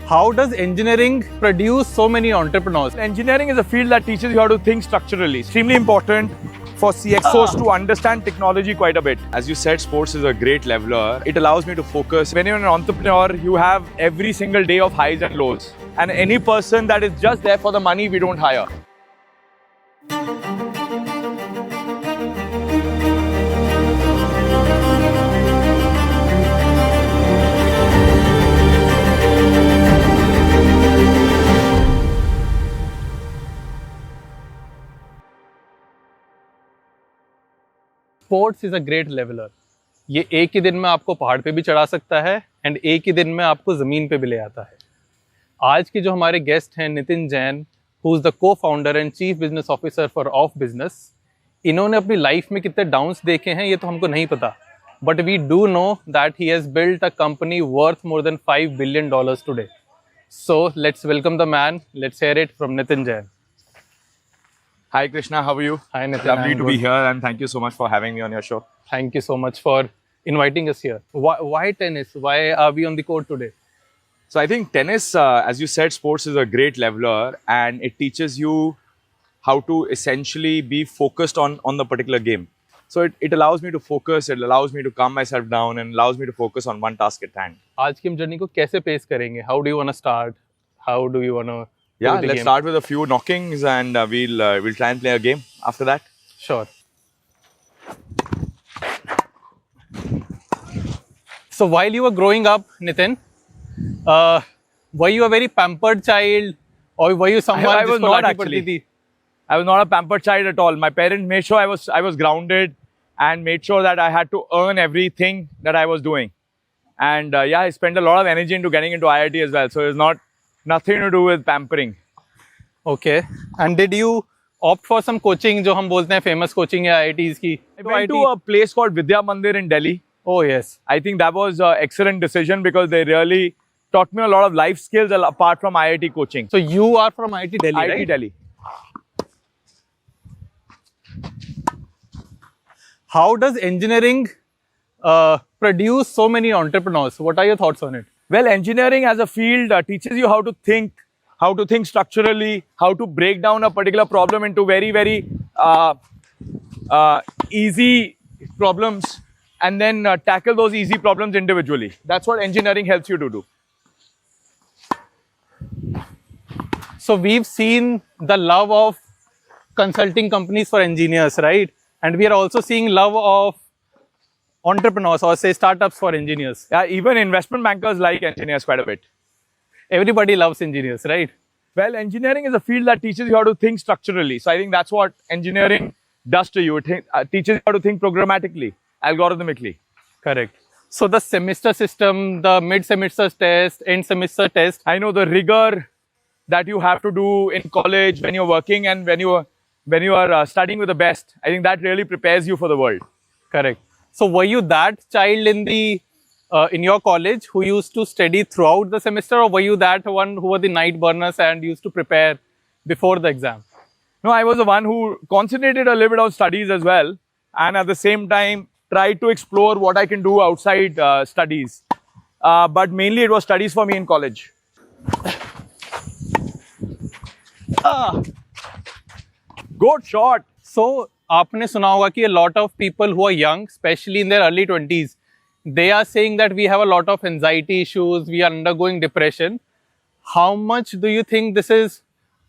How does engineering produce so many entrepreneurs? Engineering is a field that teaches you how to think structurally. Extremely important for CXOs to understand technology quite a bit. As you said, sports is a great leveler. It allows me to focus. When you're an entrepreneur, you have every single day of highs and lows. And any person that is just there for the money, we don't hire. Sports is a great leveller. ये एक ही दिन में आपको पहाड़ पे भी चढ़ा सकता है एंड एक ही दिन में आपको ज़मीन पे भी ले आता है। आज के जो हमारे गेस्ट हैं Nitin Jain, who is the co founder and chief business officer for of business. इन्होंने अपनी लाइफ में कितने डाउन्स देखे हैं ये तो हमको नहीं पता, but we do know that he has built a company worth more than $5 billion today. So let's welcome the man, let's hear it from Nitin Jain. Hi Krishna, how are you? Hi Nitin. Lovely to be here and thank you so much for having me on your show. Thank you so much for inviting us here. Why tennis? Why are we on the court today? So I think tennis, as you said, sports is a great leveler and it teaches you how to essentially be focused on the particular game. So it allows me to focus, it allows me to calm myself down and allows me to focus on one task at hand. आज की हम journey को कैसे pace करेंगे? How do you want to start? How do you want to Yeah, let's start with a few knockings and we'll try and play a game after that. Sure. So while you were growing up, Nitin, were you a very pampered child, or were you someone I was not actually. I was not a pampered child at all. My parents made sure I was grounded and made sure that I had to earn everything that I was doing. And yeah, I spent a lot of energy into getting into IIT as well. So it's nothing to do with pampering. Okay. And did you opt for some coaching, जो हम बोलते हैं famous coaching या IITs की? I went to a place called Vidya Mandir in Delhi. Oh yes. I think that was an excellent decision because they really taught me a lot of life skills apart from IIT coaching. So you are from IIT Delhi, IIT right? Delhi. How does engineering produce so many entrepreneurs? What are your thoughts on it? Well, engineering as a field teaches you how to think structurally, how to break down a particular problem into very, very easy problems and then tackle those easy problems individually. That's what engineering helps you to do. So we've seen the love of consulting companies for engineers, right? And we are also seeing love of entrepreneurs or say startups for engineers. Yeah, even investment bankers like engineers quite a bit. Everybody loves engineers, right? Well, engineering is a field that teaches you how to think structurally. So I think that's what engineering does to you. It teaches you how to think programmatically, algorithmically. Correct. So the semester system, the mid-semester test, end semester test. I know the rigor that you have to do in college when you're working and when you are studying with the best. I think that really prepares you for the world. Correct. So were you that child in your college who used to study throughout the semester, or were you that one who were the night burners and used to prepare before the exam? No, I was the one who concentrated a little bit on studies as well, and at the same time tried to explore what I can do outside studies. But mainly it was studies for me in college. Good shot. So आपने सुना होगा कि a lot of people who are young, especially in their early 20s, they are saying that we have a lot of anxiety issues, we are undergoing depression. How much do you think this is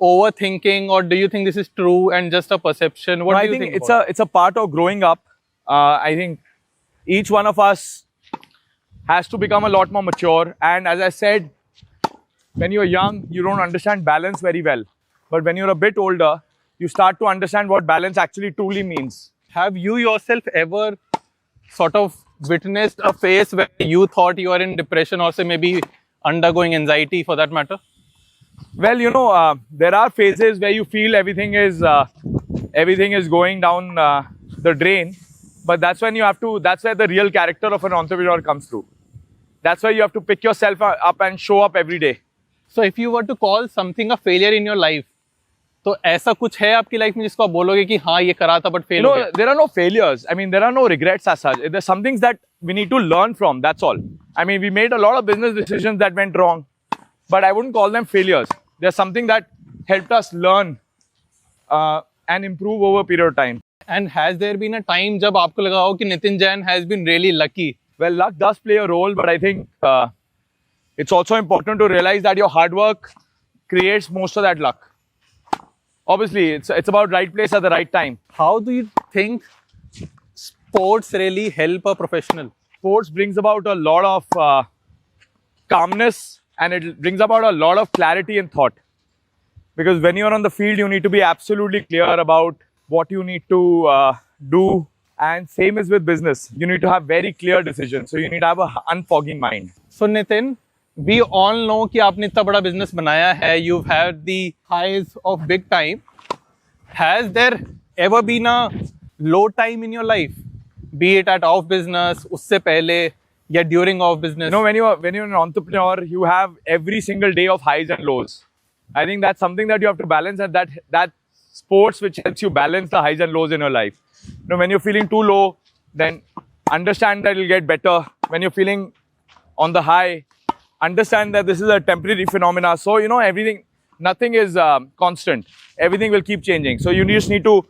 overthinking, or do you think this is true and just a perception? What do you think? It's a part of growing up. I think each one of us has to become a lot more mature. And as I said, when you're young, you don't understand balance very well. But when you're a bit older, you start to understand what balance actually truly means. Have you yourself ever sort of witnessed a phase where you thought you are in depression, or say maybe undergoing anxiety for that matter? Well, you know, there are phases where you feel everything is going down the drain, but that's where the real character of an entrepreneur comes through. That's where you have to pick yourself up and show up every day. So if you were to call something a failure in your life, तो ऐसा कुछ है आपकी life में जिसको आप बोलोगे कि हाँ ये करा था बट फेल हो गया? there are no failures. I mean, there are no regrets as such. There's some things that we need to learn from. That's all. I mean, we made a lot of business decisions that went wrong, but I wouldn't call them failures. There's something that helped us learn and improve over a period of time. And has there been a time जब आपको लगा हो कि Nitin Jain has been really lucky? Well, luck does play a role, but I think it's also important to realize that your hard work creates most of that luck. Obviously, it's about right place at the right time. How do you think sports really help a professional? Sports brings about a lot of calmness, and it brings about a lot of clarity in thought. Because when you're on the field, you need to be absolutely clear about what you need to do. And same is with business. You need to have very clear decisions. So you need to have an unfogging mind. So Nitin, we all know कि आपने इतना बड़ा business बनाया है. You've had the highs of big time. Has there ever been a low time in your life? Be it at off business, उससे पहले या during off business? You know, when you're an entrepreneur, you have every single day of highs and lows. I think that's something that you have to balance, and that sports which helps you balance the highs and lows in your life. You know, when you're feeling too low, then understand that it'll get better. When you're feeling on the high, understand that this is a temporary phenomena. So, you know, nothing is constant. Everything will keep changing. So you just need to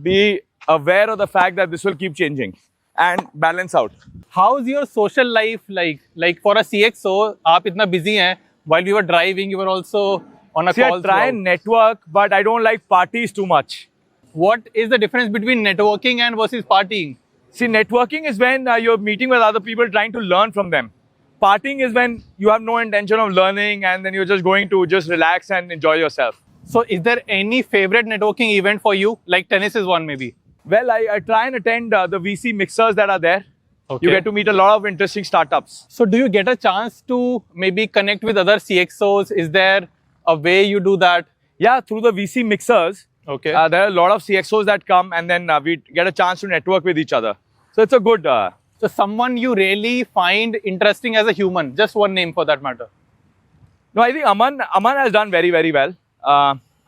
be aware of the fact that this will keep changing and balance out. How's your social life like? Like for a CXO, आप इतना busy हैं. While we were driving, you were also on a call. I try and network, but I don't like parties too much. What is the difference between networking and versus partying? See, networking is when you're meeting with other people trying to learn from them. Partying is when you have no intention of learning and then you're just going to just relax and enjoy yourself. So is there any favorite networking event for you? Like tennis is one maybe. Well, I try and attend the VC mixers that are there. Okay. You get to meet a lot of interesting startups. So do you get a chance to maybe connect with other CXOs? Is there a way you do that? Yeah, through the VC mixers. Okay. There are a lot of CXOs that come and then we get a chance to network with each other. So it's a good... So someone you really find interesting as a human, just one name for that matter. No, I think Aman has done very, very well.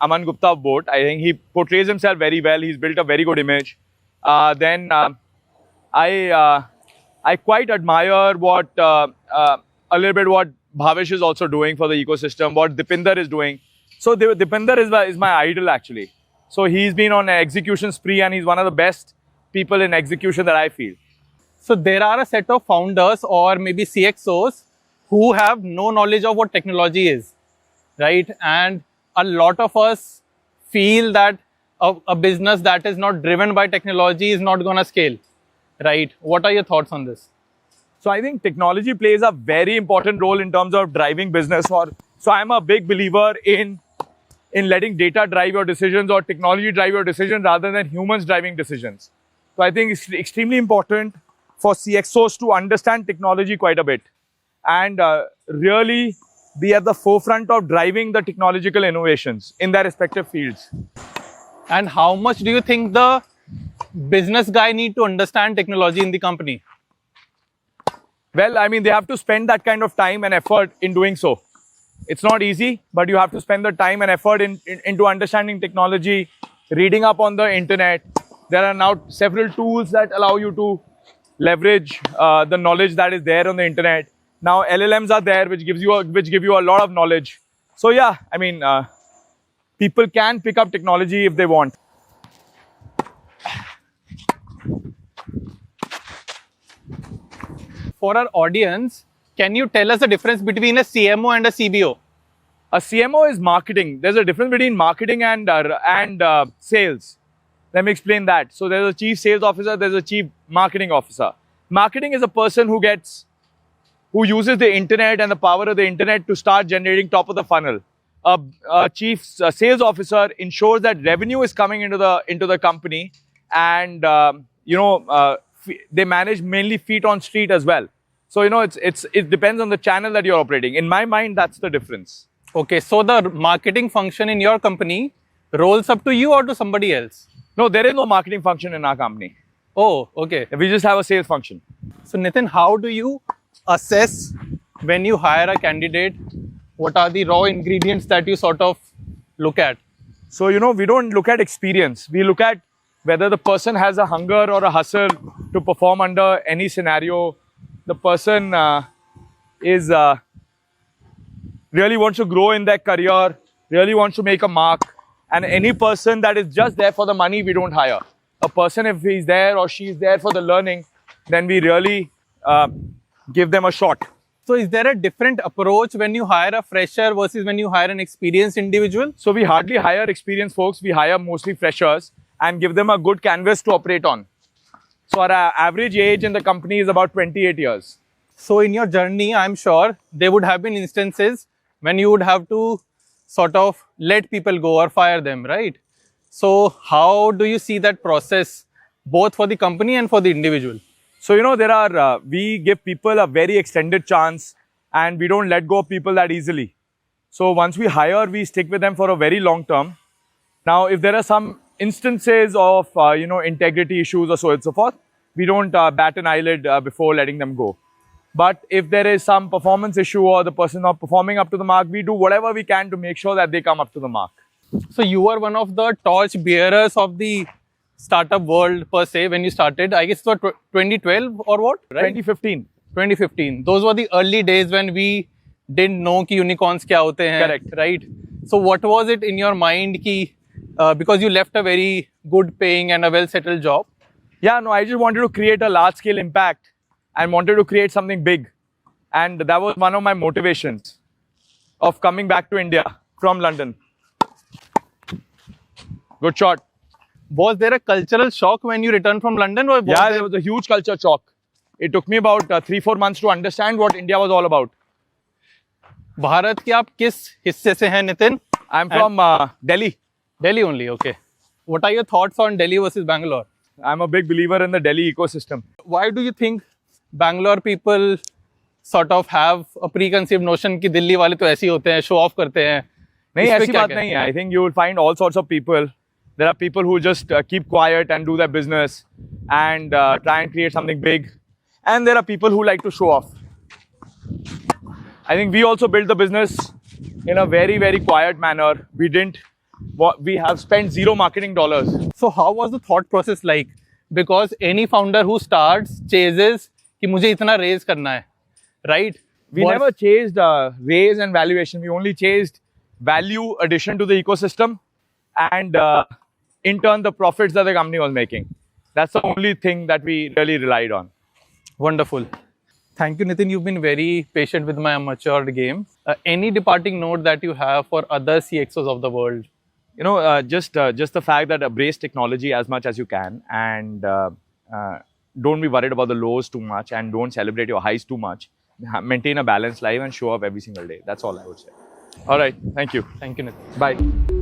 Aman Gupta of Boat. I think he portrays himself very well. He's built a very good image. I quite admire what a little bit what Bhavesh is also doing for the ecosystem, what Dipinder is doing. So Dipinder is my idol actually. So he's been on an execution spree and he's one of the best people in execution that I feel. So there are a set of founders or maybe CXOs who have no knowledge of what technology is, right? And a lot of us feel that a business that is not driven by technology is not going to scale, right? What are your thoughts on this? So I think technology plays a very important role in terms of driving business. So I'm a big believer in letting data drive your decisions or technology drive your decisions rather than humans driving decisions. So I think it's extremely important for CXOs to understand technology quite a bit and really be at the forefront of driving the technological innovations in their respective fields. And how much do you think the business guy need to understand technology in the company? Well, I mean, they have to spend that kind of time and effort in doing so. It's not easy, but you have to spend the time and effort into understanding technology, reading up on the internet. There are now several tools that allow you to leverage the knowledge that is there on the internet. Now LLMs are there, which give you a lot of knowledge. So yeah, I mean, people can pick up technology if they want. For our audience, can you tell us the difference between a CMO and a CBO? A CMO is marketing. There's a difference between marketing and sales. Let me explain that. So there's a chief sales officer, there's a chief marketing officer. Marketing is a person who uses the internet and the power of the internet to start generating top of the funnel. A chief sales officer ensures that revenue is coming into the company, and they manage mainly feet on street as well. So it depends on the channel that you're operating. In my mind, that's the difference. Okay, so the marketing function in your company rolls up to you or to somebody else? No, there is no marketing function in our company. Oh, okay. We just have a sales function. So Nitin, how do you assess when you hire a candidate? What are the raw ingredients that you sort of look at? So, you know, we don't look at experience. We look at whether the person has a hunger or a hustle to perform under any scenario. The person is really wants to grow in their career, really wants to make a mark. And any person that is just there for the money, we don't hire. A person, if he's there or she's there for the learning, then we really give them a shot. So is there a different approach when you hire a fresher versus when you hire an experienced individual? So we hardly hire experienced folks. We hire mostly freshers and give them a good canvas to operate on. So our average age in the company is about 28 years. So in your journey, I'm sure there would have been instances when you would have to sort of let people go or fire them, right? So how do you see that process both for the company and for the individual? So, you know, there are, we give people a very extended chance and we don't let go of people that easily. So once we hire, we stick with them for a very long term. Now, if there are some instances of, you know, integrity issues or so on and so forth, we don't bat an eyelid before letting them go. But if there is some performance issue or the person not performing up to the mark, we do whatever we can to make sure that they come up to the mark. So you were one of the torch bearers of the startup world per se when you started. I guess it was 2012 or what? Right? 2015. 2015. Those were the early days when we didn't know कि unicorns क्या होते हैं. Correct. Right? So what was it in your mind कि because you left a very good paying and a well settled job? Yeah, no, I just wanted to create a large scale impact and wanted to create something big. And that was one of my motivations of coming back to India from London. Good shot. Was there a cultural shock when you returned from London? Or Yeah, there was a huge culture shock. It took me about 3-4 months to understand what India was all about. Bharat के आप किस हिस्से से हैं Nitin? I'm from Delhi. Delhi only, okay. What are your thoughts on Delhi versus Bangalore? I'm a big believer in the Delhi ecosystem. Why do you think Bangalore people sort of have a preconceived notion कि दिल्ली वाले तो ऐसे ही होते हैं, show off करते हैं? नहीं, इस पे ऐसी क्या बात कहते नहीं हैं? है. I think you will find all sorts of people. There are people who just keep quiet and do their business and try and create something big. And there are people who like to show off. I think we also built the business in a very, very quiet manner. We have spent zero marketing dollars. So how was the thought process like? Because any founder who starts chases कि मुझे इतना raise करना है, right? We never chased raise and valuation. We only chased value addition to the ecosystem and in turn the profits that the company was making. That's the only thing that we really relied on. Wonderful. Thank you, Nitin. You've been very patient with my amateur game. Any departing note that you have for other CXOs of the world? You know, just the fact that embrace technology as much as you can and don't be worried about the lows too much and don't celebrate your highs too much. Maintain a balanced life and show up every single day. That's all I would say. All right. Thank you. Thank you, Nitin. Bye.